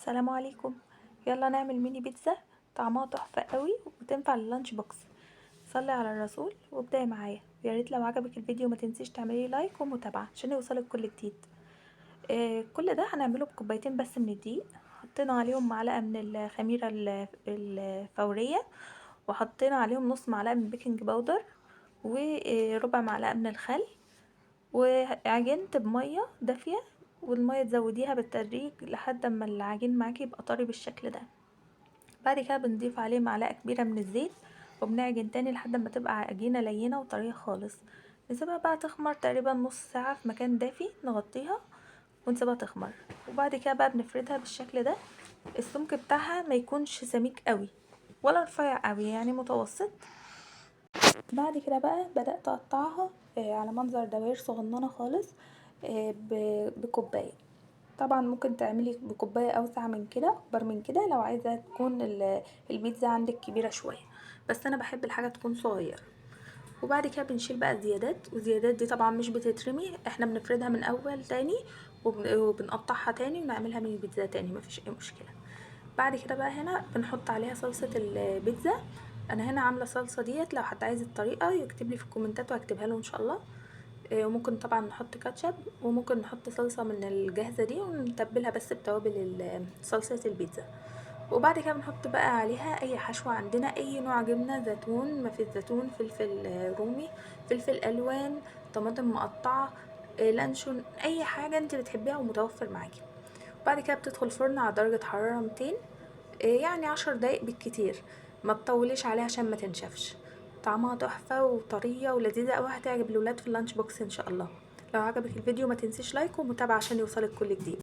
السلام عليكم. يلا نعمل ميني بيتزا طعمها تحفة قوي وتنفع لللانش بوكس. صلي على الرسول وابدأي معايا، ويا ريت لو عجبك الفيديو ما تنسيش تعملي لايك ومتابعة عشان يوصلك كل جديد. كل ده هنعمله بكوبايتين بس من الدقيق، حطينا عليهم معلقة من الخميرة الفورية، وحطينا عليهم نص معلقة من البيكنج باودر، وربع معلقة من الخل، وعجنت بمية دافية، والمية تزوديها بالتدريج لحد ما العجين معاكي يبقى طري بالشكل ده. بعد كده بنضيف عليه معلقة كبيرة من الزيت، وبنعجن تاني لحد ما تبقى عجينة لينة وطرية خالص. نسيبها بقى تخمر تقريبا نص ساعة في مكان دافي، نغطيها ونسيبها تخمر. وبعد كده بقى بنفردها بالشكل ده. السمك بتاعها ما يكونش سميك قوي ولا رفيع قوي، يعني متوسط. بعد كده بقى بدأت اقطعها على منظر دوائر صغننة خالص، بكوباية. طبعا ممكن تعملي بكوباية اوسع من كده، اكبر من كده، لو عايزة تكون البيتزا عندك كبيرة شوية، بس انا بحب الحاجة تكون صغيرة. وبعد كده بنشيل بقى الزيادات، والزيادات دي طبعا مش بتترمي، احنا بنفردها من اول تاني، وبنقطعها تاني ونعملها من البيتزا تاني، مفيش اي مشكلة. بعد كده بقى هنا بنحط عليها صلصة البيتزا. انا هنا عاملة صلصة ديت، لو حد عايز الطريقة يكتب لي في الكومنتات وهكتبها له ان شاء الله. وممكن طبعا نحط كاتشب، وممكن نحط صلصة من الجاهزة دي ونتبلها بس بتوابل صلصة البيتزا. وبعد كده بنحط بقى عليها اي حشوة عندنا، اي نوع جبنة، زيتون، ما في زيتون، فلفل رومي، فلفل الوان، طماطم مقطعة، لانشون، اي حاجة انت بتحبيها ومتوفر معاكي. بعد كده بتدخل فرن على درجة حرارة 200، يعني 10 دقايق بالكتير، ما تطوليش عليها عشان ما تنشفش. طعمها تحفة وطرية ولذيذة اوي، هتعجب الولاد في اللانش بوكس ان شاء الله. لو عجبك الفيديو ما تنسيش لايك ومتابعة عشان يوصلك كل جديد.